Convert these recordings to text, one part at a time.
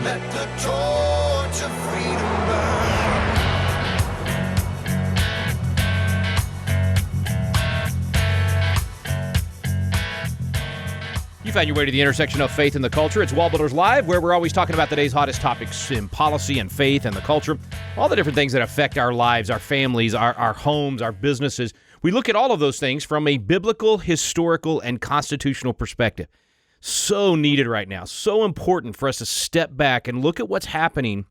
Let the torch of freedom burn. You found your way to the intersection of faith and the culture. It's WallBuilders Live, where we're always talking about today's hottest topics in policy and faith and the culture, all the different things that affect our lives, our families, our homes, our businesses. We look at all of those things from a biblical, historical, and constitutional perspective. So needed right now, so important for us to step back and look at what's happening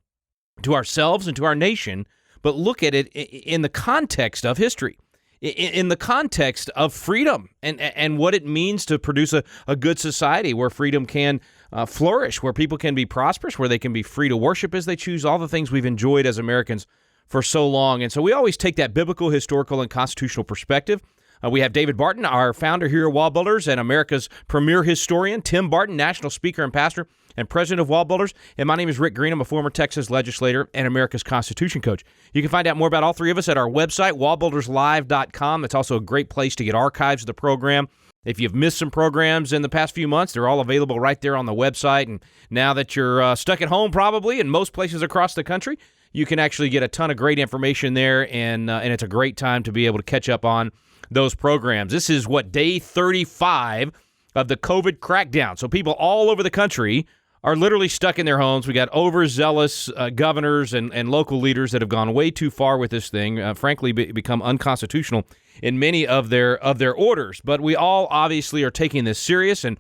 to ourselves and to our nation, but look at it in the context of history. In the context of freedom and what it means to produce a good society where freedom can flourish, where people can be prosperous, where they can be free to worship as they choose, all the things we've enjoyed as Americans for so long. And so we always take that biblical, historical, and constitutional perspective. We have David Barton, our founder here at WallBuilders, and America's premier historian, Tim Barton, national speaker and pastor and president of WallBuilders. And my name is Rick Green. I'm a former Texas legislator and America's Constitution coach. You can find out more about all three of us at our website, wallbuilderslive.com. It's also a great place to get archives of the program. If you've missed some programs in the past few months, they're all available right there on the website. And now that you're stuck at home probably in most places across the country, you can actually get a ton of great information there, and it's a great time to be able to catch up on those programs. This is day 35 of the COVID crackdown. So people all over the country are literally stuck in their homes. We got overzealous governors and local leaders that have gone way too far with this thing, frankly become unconstitutional in many of their orders. But we all obviously are taking this serious, and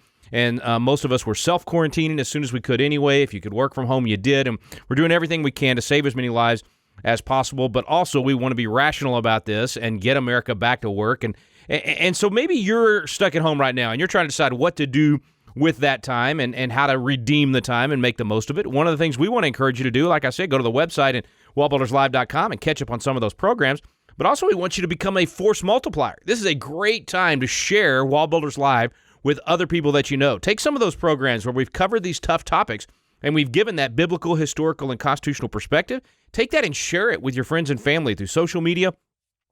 most of us were self-quarantining as soon as we could anyway. If you could work from home, you did, and we're doing everything we can to save as many lives as possible. But also we want to be rational about this and get America back to work. And so maybe you're stuck at home right now and you're trying to decide what to do with that time and how to redeem the time and make the most of it. One of the things we want to encourage you to do, like I said, go to the website at wallbuilderslive.com and catch up on some of those programs. But also we want you to become a force multiplier. This is a great time to share WallBuilders Live with other people that you know. Take some of those programs where we've covered these tough topics and we've given that biblical, historical, and constitutional perspective. Take that and share it with your friends and family through social media.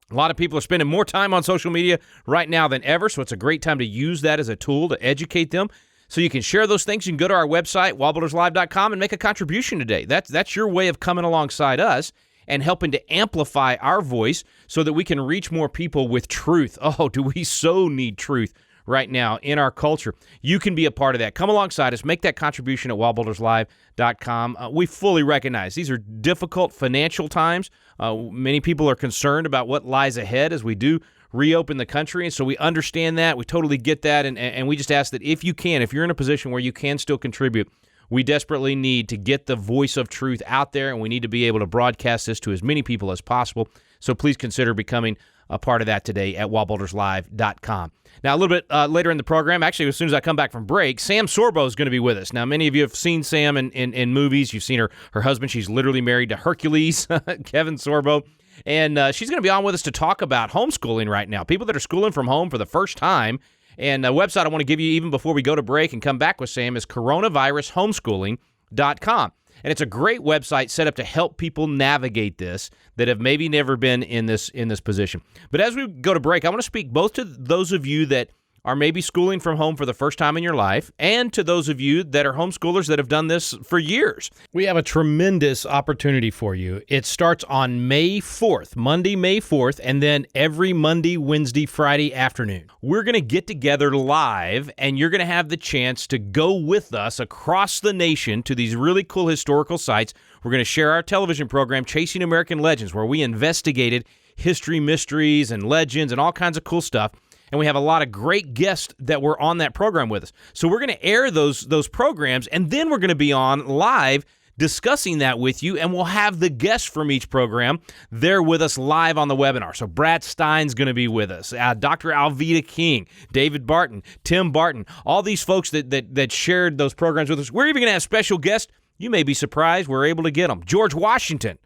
A lot of people are spending more time on social media right now than ever, so it's a great time to use that as a tool to educate them. So you can share those things. You can go to our website, wallbuilderslive.com, and make a contribution today. That's your way of coming alongside us and helping to amplify our voice so that we can reach more people with truth. Oh, do we so need truth right now in our culture? You can be a part of that. Come alongside us. Make that contribution at wallbuilderslive.com. We fully recognize these are difficult financial times. Many people are concerned about what lies ahead as we do reopen the country, and so we understand that. We totally get that, and we just ask that if you can, if you're in a position where you can still contribute, we desperately need to get the voice of truth out there, and we need to be able to broadcast this to as many people as possible. So please consider becoming a part of that today at wallbuilderslive.com. Now, a little bit later in the program, actually, as soon as I come back from break, Sam Sorbo is going to be with us. Now, many of you have seen Sam in movies. You've seen her husband. She's literally married to Hercules, Kevin Sorbo. And she's going to be on with us to talk about homeschooling right now, people that are schooling from home for the first time. And a website I want to give you even before we go to break and come back with Sam is coronavirushomeschooling.com. And it's a great website set up to help people navigate this that have maybe never been in this position. But as we go to break, I want to speak both to those of you that are maybe schooling from home for the first time in your life, and to those of you that are homeschoolers that have done this for years. We have a tremendous opportunity for you. It starts on May 4th, Monday, May 4th, and then every Monday, Wednesday, Friday afternoon. We're going to get together live, and you're going to have the chance to go with us across the nation to these really cool historical sites. We're going to share our television program, Chasing American Legends, where we investigated history, mysteries, and legends, and all kinds of cool stuff. And we have a lot of great guests that were on that program with us. So we're going to air those programs, and then we're going to be on live discussing that with you, and we'll have the guests from each program there with us live on the webinar. So Brad Stein's going to be with us, Dr. Alveda King, David Barton, Tim Barton, all these folks that shared those programs with us. We're even going to have special guests. You may be surprised we're able to get them. George Washington,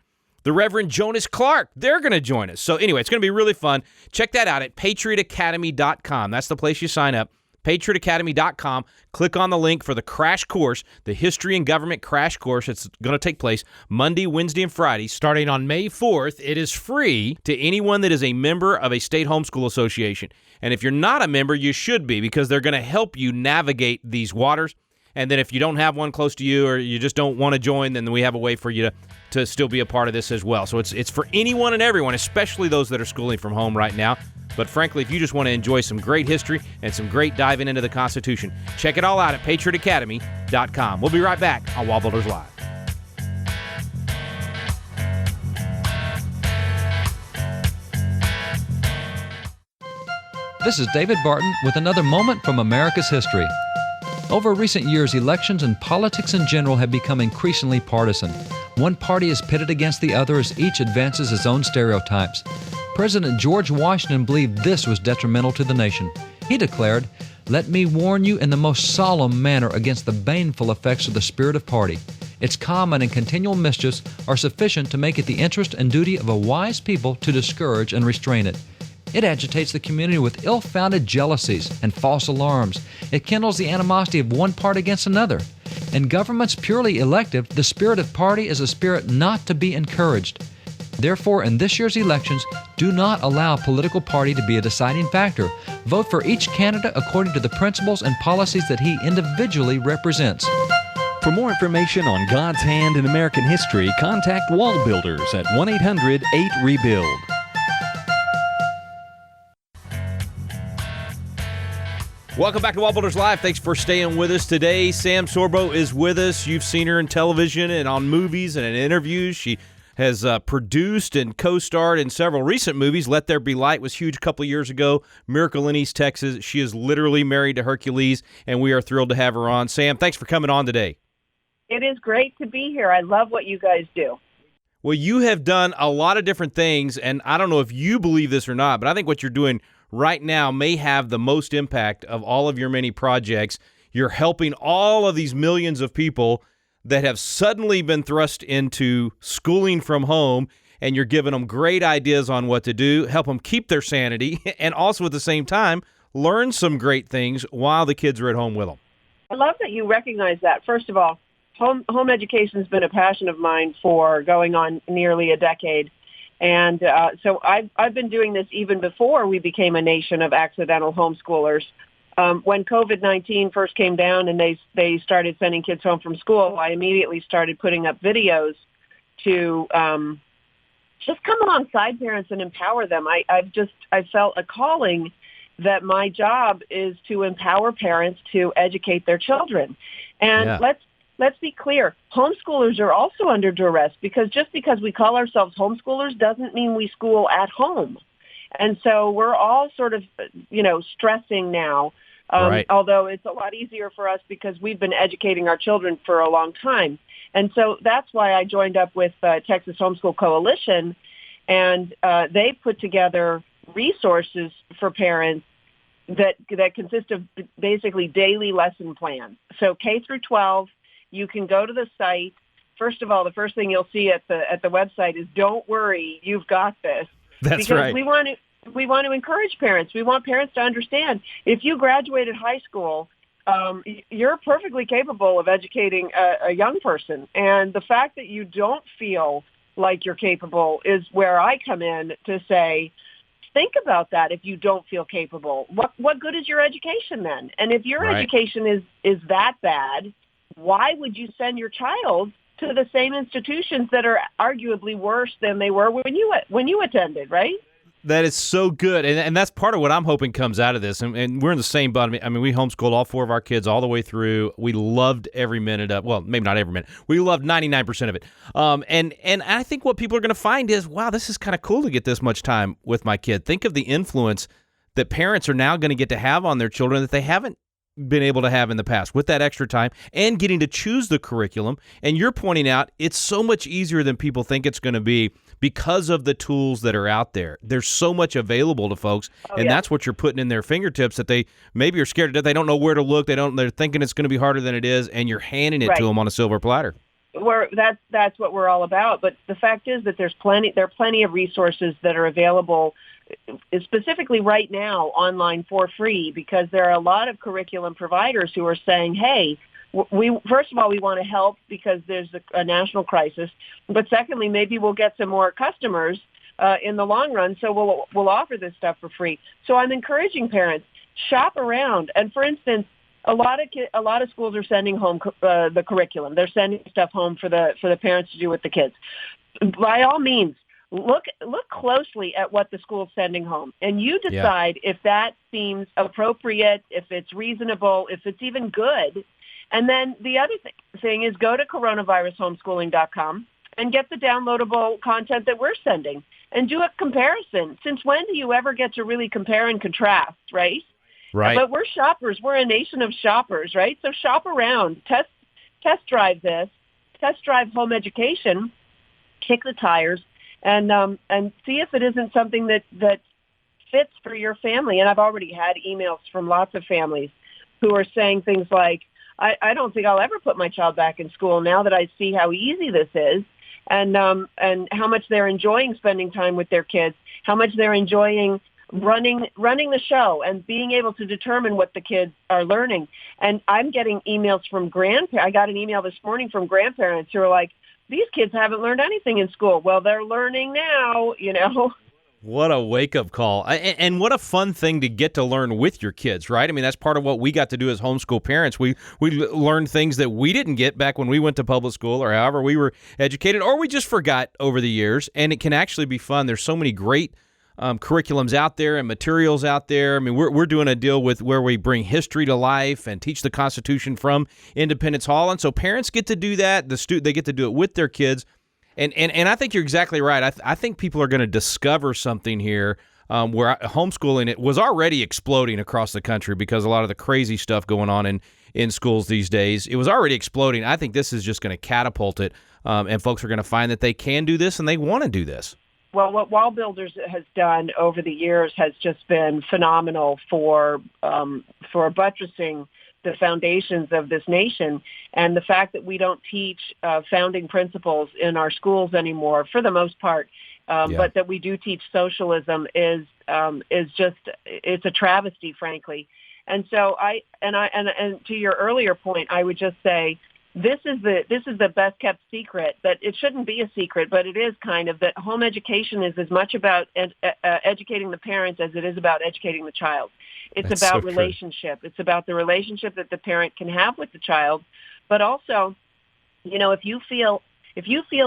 the Reverend Jonas Clark, they're going to join us. So anyway, it's going to be really fun. Check that out at patriotacademy.com. That's the place you sign up, patriotacademy.com. Click on the link for the crash course, the History and Government crash course. It's going to take place Monday, Wednesday, and Friday, starting on May 4th. It is free to anyone that is a member of a state homeschool association. And if you're not a member, you should be, because they're going to help you navigate these waters. And then if you don't have one close to you or you just don't want to join, then we have a way for you to still be a part of this as well. So it's for anyone and everyone, especially those that are schooling from home right now. But frankly, if you just want to enjoy some great history and some great diving into the Constitution, check it all out at patriotacademy.com. We'll be right back on WallBuilders Live. This is David Barton with another moment from America's history. Over recent years, elections and politics in general have become increasingly partisan. One party is pitted against the other as each advances its own stereotypes. President George Washington believed this was detrimental to the nation. He declared, "Let me warn you in the most solemn manner against the baneful effects of the spirit of party. Its common and continual mischiefs are sufficient to make it the interest and duty of a wise people to discourage and restrain it. It agitates the community with ill-founded jealousies and false alarms. It kindles the animosity of one part against another. In governments purely elective, the spirit of party is a spirit not to be encouraged. Therefore, in this year's elections, do not allow a political party to be a deciding factor. Vote for each candidate according to the principles and policies that he individually represents." For more information on God's hand in American history, contact WallBuilders at 1-800-8-REBUILD. Welcome back to WallBuilders Live. Thanks for staying with us today. Sam Sorbo is with us. You've seen her in television and on movies and in interviews. She has produced and co-starred in several recent movies. Let There Be Light was huge a couple of years ago. Miracle in East Texas. She is literally married to Hercules, and we are thrilled to have her on. Sam, thanks for coming on today. It is great to be here. I love what you guys do. Well, you have done a lot of different things, and I don't know if you believe this or not, but I think what you're doing right now may have the most impact of all of your many projects. You're helping all of these millions of people that have suddenly been thrust into schooling from home, and you're giving them great ideas on what to do, help them keep their sanity, and also at the same time, learn some great things while the kids are at home with them. I love that you recognize that. First of all, home education has been a passion of mine for going on nearly a decade. And so I've been doing this even before we became a nation of accidental homeschoolers. When COVID-19 first came down and they started sending kids home from school, I immediately started putting up videos to just come alongside parents and empower them. I felt a calling that my job is to empower parents to educate their children. And let's be clear, homeschoolers are also under duress because just because we call ourselves homeschoolers doesn't mean we school at home. And so we're all sort of, stressing now, Right. Although it's a lot easier for us because we've been educating our children for a long time. And so that's why I joined up with Texas Homeschool Coalition, and they put together resources for parents that consist of basically daily lesson plans. So K through 12, you can go to the site. First of all, the first thing you'll see at the website is "Don't worry, you've got this." That's because right. We want to encourage parents. We want parents to understand if you graduated high school, you're perfectly capable of educating a young person. And the fact that you don't feel like you're capable is where I come in to say, think about that. If you don't feel capable, what good is your education then? And if your Right. education is that bad, why would you send your child to the same institutions that are arguably worse than they were when you attended, right? That is so good, and that's part of what I'm hoping comes out of this, and we're in the same boat. I mean, we homeschooled all four of our kids all the way through. We loved every minute of, well, maybe not every minute. We loved 99% of it. And I think what people are going to find is, wow, this is kind of cool to get this much time with my kid. Think of the influence that parents are now going to get to have on their children that they haven't been able to have in the past with that extra time and getting to choose the curriculum. And you're pointing out it's so much easier than people think it's going to be because of the tools that are out there. There's so much available to folks, that's what you're putting in their fingertips that they maybe are scared to death. They don't know where to look. They're thinking it's going to be harder than it is, and you're handing it to them on a silver platter. That's what we're all about. But the fact is that there are plenty of resources that are available specifically right now online for free, because there are a lot of curriculum providers who are saying, hey, first of all, we want to help because there's a national crisis. But secondly, maybe we'll get some more customers in the long run, so we'll offer this stuff for free. So I'm encouraging parents, shop around. And for instance, A lot of schools are sending home the curriculum. They're sending stuff home for the parents to do with the kids. By all means, look closely at what the school's sending home, and you decide if that seems appropriate, if it's reasonable, if it's even good. And then the other thing is go to coronavirushomeschooling.com and get the downloadable content that we're sending and do a comparison. Since when do you ever get to really compare and contrast, right? Right. But we're shoppers. We're a nation of shoppers, right? So shop around, test drive this, test drive home education, kick the tires, and see if it isn't something that fits for your family. And I've already had emails from lots of families who are saying things like, I don't think I'll ever put my child back in school now that I see how easy this is, and how much they're enjoying spending time with their kids, how much they're enjoying running the show and being able to determine what the kids are learning. And I'm getting emails from grandparents. I got an email this morning from grandparents who are like, these kids haven't learned anything in school. Well, they're learning now, you know. What a wake-up call. And what a fun thing to get to learn with your kids, right? I mean, that's part of what we got to do as homeschool parents. We learned things that we didn't get back when we went to public school or however we were educated, or we just forgot over the years, and it can actually be fun. There's so many great curriculums out there and materials out there. I mean, we're doing a deal with where we bring history to life and teach the Constitution from Independence Hall, and so parents get to do that. They get to do it with their kids. And I think you're exactly right. I think people are going to discover something here where homeschooling it was already exploding across the country because a lot of the crazy stuff going on in schools these days. It was already exploding. I think this is just going to catapult it, and folks are going to find that they can do this and they want to do this. Well, what WallBuilders has done over the years has just been phenomenal for buttressing the foundations of this nation, and the fact that we don't teach founding principles in our schools anymore, for the most part, but that we do teach socialism is just, it's a travesty, frankly. And so and to your earlier point, I would just say this is the best kept secret. That it shouldn't be a secret, but it is kind of, that home education is as much about educating the parents as it is about educating the child. It's That's about so relationship. It's about the relationship that the parent can have with the child. But also, you know, if you feel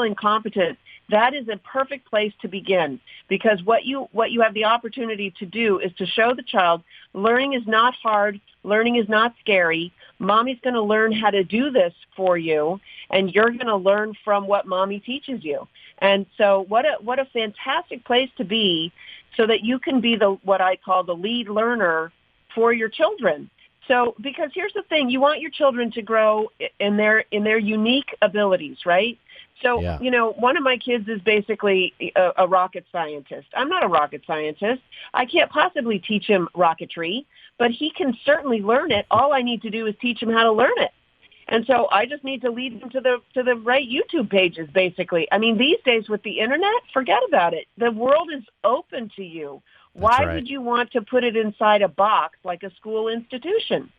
incompetent, that is a perfect place to begin, because what you have the opportunity to do is to show the child learning is not hard, learning is not scary. Mommy's going to learn how to do this for you, and you're going to learn from what mommy teaches you. And so what a fantastic place to be, so that you can be what I call the lead learner for your children. So, because here's the thing, you want your children to grow in their unique abilities, right? So, you know, one of my kids is basically a rocket scientist. I'm not a rocket scientist. I can't possibly teach him rocketry, but he can certainly learn it. All I need to do is teach him how to learn it. And so I just need to lead them to the right YouTube pages, basically. I mean, these days with the internet, forget about it. The world is open to you. Why would you want to put it inside a box like a school institution?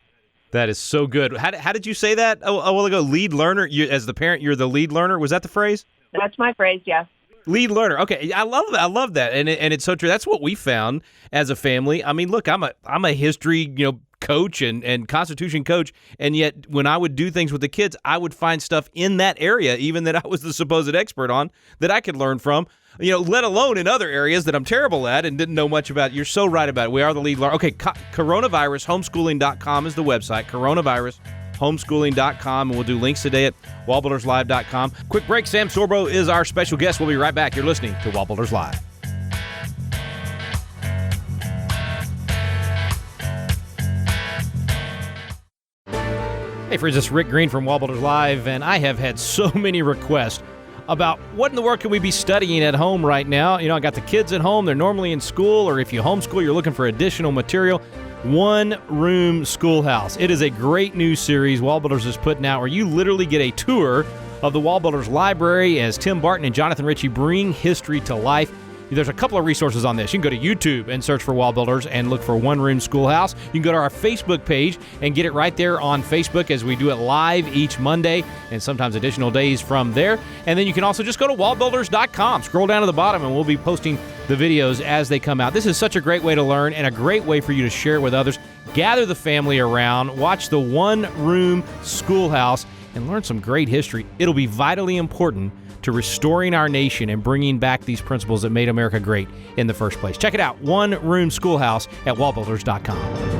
That is so good. How did you say that a while ago? Lead learner? As the parent, you're the lead learner? Was that the phrase? That's my phrase, yes. Lead learner. Okay, I love that, and it's so true. That's what we found as a family. I mean, look, I'm a history coach and Constitution coach, and yet when I would do things with the kids, I would find stuff in that area, even that I was the supposed expert on, that I could learn from. Let alone in other areas that I'm terrible at and didn't know much about. You're so right about it. We are the lead learner. Okay, coronavirushomeschooling.com is the website. Coronavirushomeschooling.com, and we'll do links today at wallbuilderslive.com. Quick break. Sam Sorbo is our special guest. We'll be right back. You're listening to WallBuilders Live. Hey friends, it's Rick Green from WallBuilders Live, and I have had so many requests about what in the world can we be studying at home right now. I got the kids at home. They're normally in school, or if you homeschool, you're looking for additional material. One Room Schoolhouse. It is a great new series WallBuilders is putting out where you literally get a tour of the WallBuilders library as Tim Barton and Jonathan Ritchie bring history to life. There's a couple of resources on this. You can go to YouTube and search for WallBuilders and look for One Room Schoolhouse. You can go to our Facebook page and get it right there on Facebook, as we do it live each Monday and sometimes additional days from there. And then you can also just go to wallbuilders.com. Scroll down to the bottom and we'll be posting the videos as they come out. This is such a great way to learn and a great way for you to share it with others. Gather the family around, watch the one-room schoolhouse, and learn some great history. It'll be vitally important to restoring our nation and bringing back these principles that made America great in the first place. Check it out, One Room Schoolhouse at wallbuilders.com.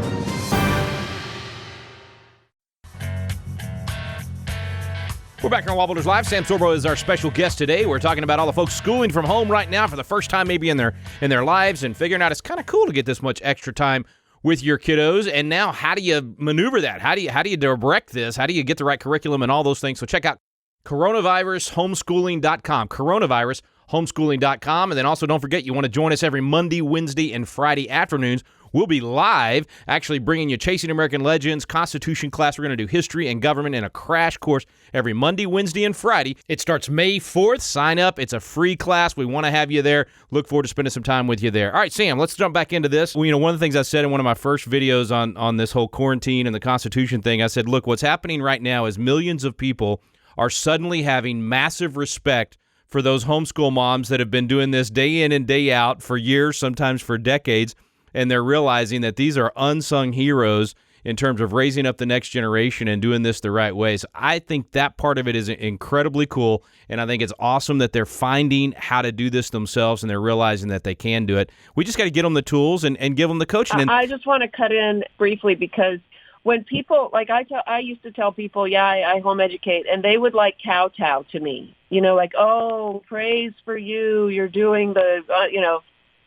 We're back on WallBuilders Live. Sam Sorbo is our special guest today. We're talking about all the folks schooling from home right now for the first time maybe in their lives and figuring out it's kind of cool to get this much extra time with your kiddos. And now how do you maneuver that? How do you direct this? How do you get the right curriculum and all those things? So check out coronavirushomeschooling.com. Coronavirushomeschooling.com. And then also don't forget, you want to join us every Monday, Wednesday, and Friday afternoons. We'll be live, actually bringing you Chasing American Legends, Constitution class. We're going to do history and government in a crash course every Monday, Wednesday, and Friday. It starts May 4th. Sign up. It's a free class. We want to have you there. Look forward to spending some time with you there. All right, Sam, let's jump back into this. Well, one of the things I said in one of my first videos on this whole quarantine and the Constitution thing, I said, look, what's happening right now is millions of people are suddenly having massive respect for those homeschool moms that have been doing this day in and day out for years, sometimes for decades. And they're realizing that these are unsung heroes in terms of raising up the next generation and doing this the right way. So I think that part of it is incredibly cool, and I think it's awesome that they're finding how to do this themselves and they're realizing that they can do it. We just got to get them the tools and give them the coaching. And I just want to cut in briefly because when people, like I used to tell people, yeah, I home educate, and they would like kowtow to me, like, oh, praise for you, you're doing the,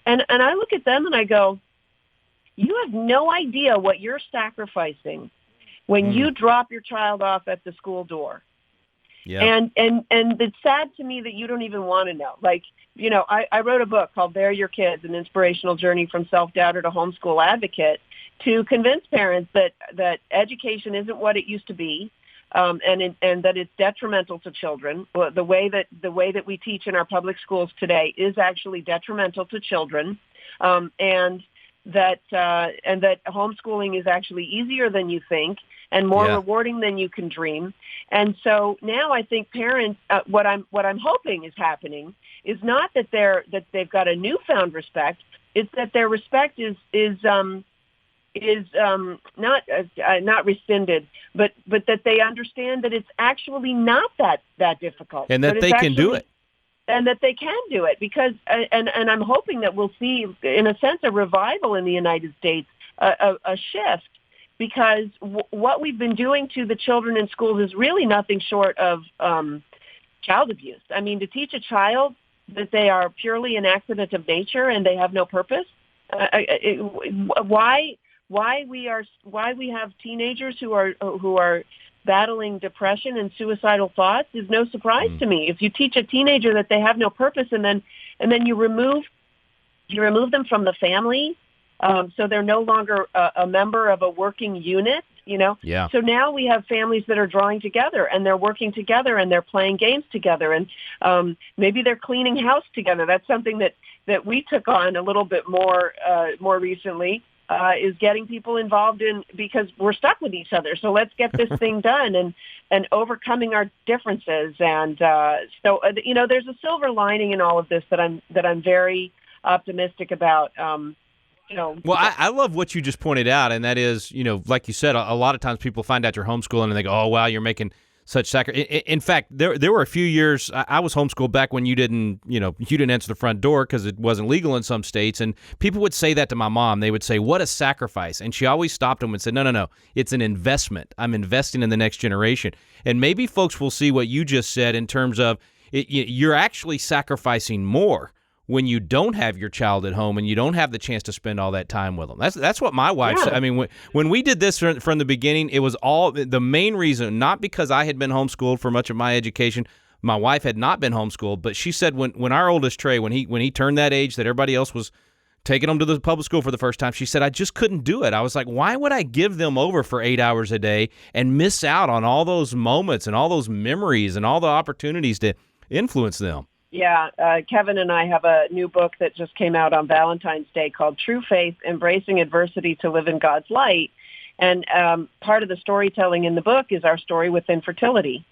and I look at them and I go, you have no idea what you're sacrificing when you drop your child off at the school door. Yeah. And it's sad to me that you don't even want to know. Like, I wrote a book called They're Your Kids, An Inspirational Journey from Self-Doubter to Homeschool Advocate, to convince parents that education isn't what it used to be, and that it's detrimental to children. The way that we teach in our public schools today is actually detrimental to children, and that homeschooling is actually easier than you think and more rewarding than you can dream. And so now I think parents, what I'm hoping is happening is not that they've got a newfound respect. It's that their respect is not rescinded, but that they understand that it's actually not that difficult, and that they can do it. And that they can do it because, and I'm hoping that we'll see, in a sense, a revival in the United States, a shift, because what we've been doing to the children in schools is really nothing short of child abuse. I mean, to teach a child that they are purely an accident of nature and they have no purpose, why we have teenagers who are battling depression and suicidal thoughts is no surprise to me. If you teach a teenager that they have no purpose and then you remove them from the family, so they're no longer a member of a working unit, Yeah. So now we have families that are drawing together and they're working together and they're playing games together and maybe they're cleaning house together. That's something that we took on a little bit more recently. Is getting people involved in, because we're stuck with each other. So let's get this thing done and overcoming our differences. And so there's a silver lining in all of this that I'm very optimistic about. Well, I love what you just pointed out, and that is, like you said, a lot of times people find out you're homeschooling and they go, oh, wow, you're making such sacrifice. In fact, there were a few years I was homeschooled back when you didn't answer the front door because it wasn't legal in some states, and people would say that to my mom. They would say, "What a sacrifice!" And she always stopped them and said, "No, it's an investment. I'm investing in the next generation." And maybe folks will see what you just said in terms of you're actually sacrificing more when you don't have your child at home and you don't have the chance to spend all that time with them. That's what my wife said. I mean, when we did this from the beginning, it was all the main reason, not because I had been homeschooled for much of my education. My wife had not been homeschooled, but she said when our oldest Trey, when he turned that age that everybody else was taking him to the public school for the first time, she said, I just couldn't do it. I was like, why would I give them over for 8 hours a day and miss out on all those moments and all those memories and all the opportunities to influence them? Yeah, Kevin and I have a new book that just came out on Valentine's Day called True Faith, Embracing Adversity to Live in God's Light. And part of the storytelling in the book is our story with infertility.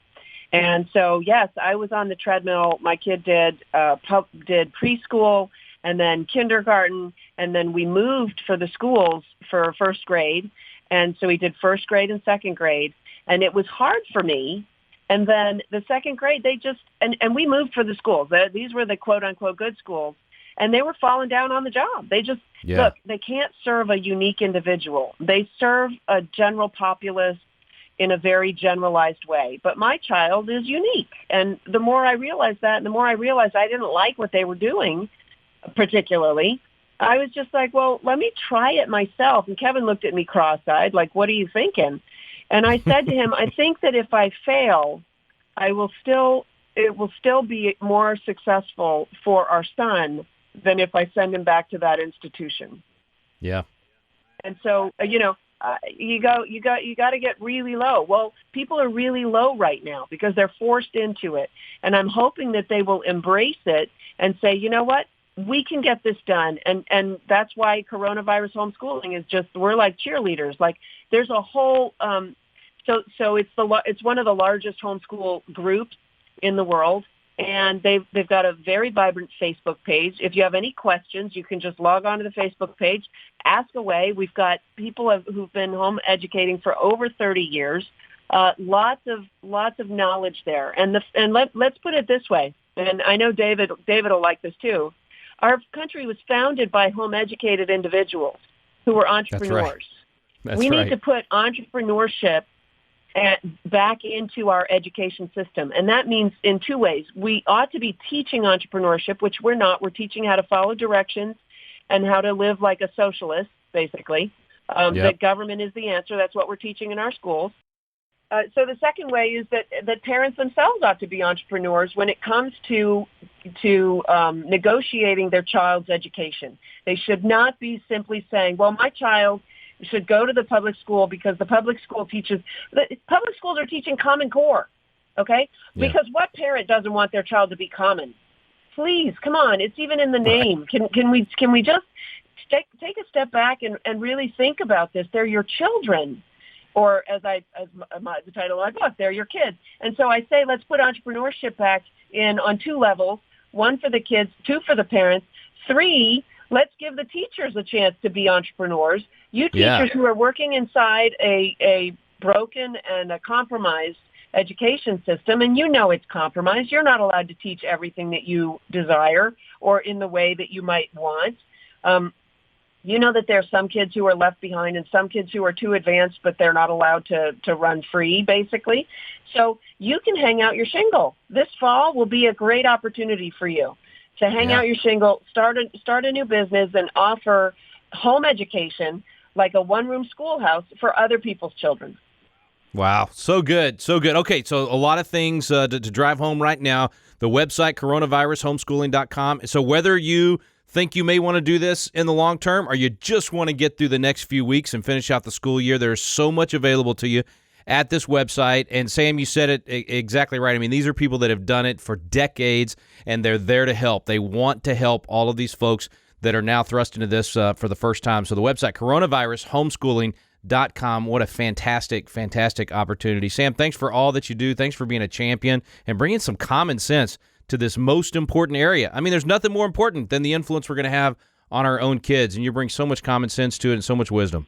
And so, yes, I was on the treadmill. My kid did preschool and then kindergarten, and then we moved for the schools for first grade. And so he did first grade and second grade. And it was hard for me. And then the second grade, they just, and we moved for the schools. These were the quote unquote good schools. And they were falling down on the job. They just, look, they can't serve a unique individual. They serve a general populace in a very generalized way. But my child is unique. And the more I realized that, and the more I realized I didn't like what they were doing particularly, I was just like, well, let me try it myself. And Kevin looked at me cross-eyed, like, what are you thinking? And I said to him, I think that if I fail, it will still be more successful for our son than if I send him back to that institution. Yeah. And so, you got to get really low. Well, people are really low right now because they're forced into it. And I'm hoping that they will embrace it and say, you know what? We can get this done. And that's why coronavirus homeschooling is just, we're like cheerleaders. Like there's a whole, so it's one of the largest homeschool groups in the world. And they've got a very vibrant Facebook page. If you have any questions, you can just log on to the Facebook page, ask away. We've got people who've been home educating for over 30 years. Lots of knowledge there. And let's put it this way. And I know David will like this too. Our country was founded by home educated individuals who were entrepreneurs. We need to put entrepreneurship back into our education system. And that means in two ways. We ought to be teaching entrepreneurship, which we're not. We're teaching how to follow directions and how to live like a socialist, basically. That government is the answer. That's what we're teaching in our schools. So the second way is that parents themselves ought to be entrepreneurs when it comes to negotiating their child's education. They should not be simply saying, well, my child should go to the public school because the public schools are teaching Common Core, okay? Yeah. Because what parent doesn't want their child to be common? Please, come on, it's even in the name. Right. Can we just take a step back and really think about this? They're your children, or as the title of my book, they're your kids. And so I say let's put entrepreneurship back in on two levels: one for the kids, two for the parents, three. Let's give the teachers a chance to be entrepreneurs. You teachers who are working inside a broken and a compromised education system, and you know it's compromised. You're not allowed to teach everything that you desire or in the way that you might want. You know that there are some kids who are left behind and some kids who are too advanced, but they're not allowed to run free, basically. So you can hang out your shingle. This fall will be a great opportunity for you to hang out your shingle, start a new business, and offer home education like a one-room schoolhouse for other people's children. Wow, so good, so good. Okay, so a lot of things to drive home right now. The website, coronavirushomeschooling.com. So whether you think you may want to do this in the long term or you just want to get through the next few weeks and finish out the school year, there's so much available to you at this website. And Sam, you said it exactly right. I mean, these are people that have done it for decades, and they're there to help. They want to help all of these folks that are now thrust into this for the first time. So the website, coronavirushomeschooling.com. What a fantastic, fantastic opportunity. Sam, thanks for all that you do. Thanks for being a champion and bringing some common sense to this most important area. I mean, there's nothing more important than the influence we're going to have on our own kids, and you bring so much common sense to it and so much wisdom.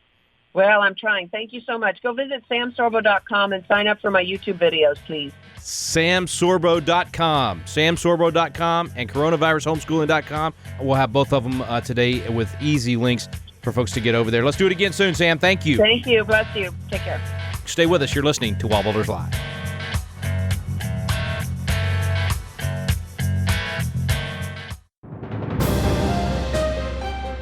Well, I'm trying. Thank you so much. Go visit samsorbo.com and sign up for my YouTube videos, please. samsorbo.com. samsorbo.com and coronavirushomeschooling.com. We'll have both of them today with easy links for folks to get over there. Let's do it again soon, Sam. Thank you. Thank you. Bless you. Take care. Stay with us. You're listening to WallBuilders Live.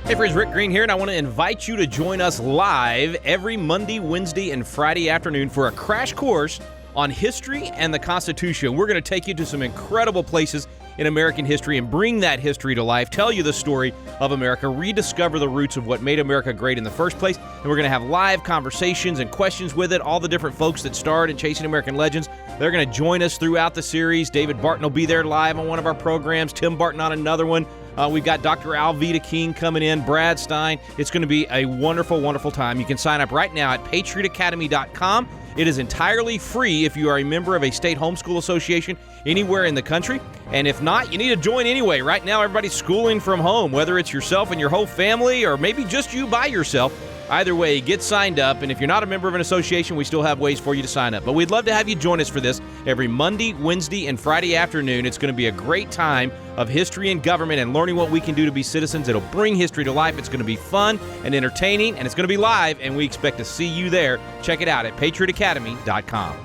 Hey friends, Rick Green here, and I want to invite you to join us live every Monday, Wednesday, and Friday afternoon for a crash course on history and the Constitution. We're going to take you to some incredible places in American history and bring that history to life, tell you the story of America, rediscover the roots of what made America great in the first place, and we're going to have live conversations and questions with it. All the different folks that starred in Chasing American Legends, they're going to join us throughout the series. David Barton will be there live on one of our programs, Tim Barton on another one. We've got Dr. Alveda King coming in, Brad Stein. It's going to be a wonderful, wonderful time. You can sign up right now at patriotacademy.com. It is entirely free if you are a member of a state homeschool association anywhere in the country. And if not, you need to join anyway. Right now, everybody's schooling from home, whether it's yourself and your whole family or maybe just you by yourself. Either way, get signed up, and if you're not a member of an association, we still have ways for you to sign up. But we'd love to have you join us for this every Monday, Wednesday, and Friday afternoon. It's going to be a great time of history and government and learning what we can do to be citizens. It'll bring history to life. It's going to be fun and entertaining, and it's going to be live, and we expect to see you there. Check it out at patriotacademy.com.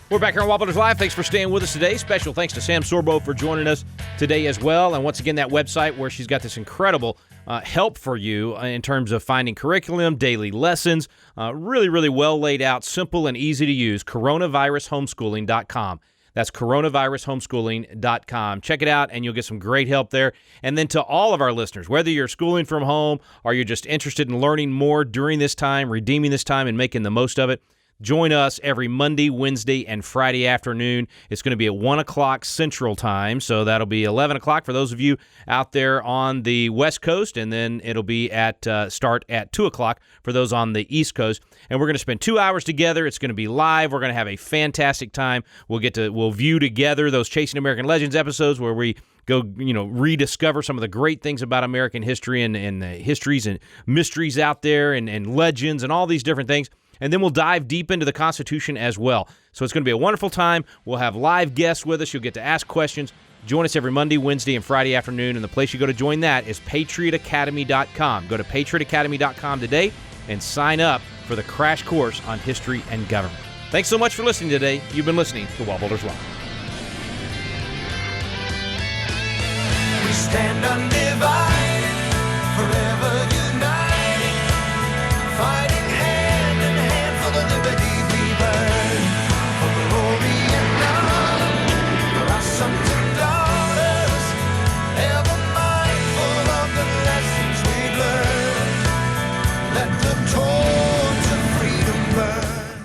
We're back here on WallBuilders Live. Thanks for staying with us today. Special thanks to Sam Sorbo for joining us today as well. And once again, that website where she's got this incredible help for you in terms of finding curriculum, daily lessons, really, really well laid out, simple and easy to use, coronavirushomeschooling.com. That's coronavirushomeschooling.com. Check it out, and you'll get some great help there. And then to all of our listeners, whether you're schooling from home or you're just interested in learning more during this time, redeeming this time, and making the most of it, join us every Monday, Wednesday, and Friday afternoon. It's going to be at 1 o'clock Central Time, so that'll be 11 o'clock for those of you out there on the West Coast, and then it'll be at start at 2 o'clock for those on the East Coast. And we're going to spend 2 hours together. It's going to be live. We're going to have a fantastic time. We'll view together those Chasing American Legends episodes where we go, rediscover some of the great things about American history and the histories and mysteries out there and legends and all these different things. And then we'll dive deep into the Constitution as well. So it's going to be a wonderful time. We'll have live guests with us. You'll get to ask questions. Join us every Monday, Wednesday, and Friday afternoon. And the place you go to join that is patriotacademy.com. Go to patriotacademy.com today and sign up for the crash course on history and government. Thanks so much for listening today. You've been listening to WallBuilders Live. We stand undivided forever.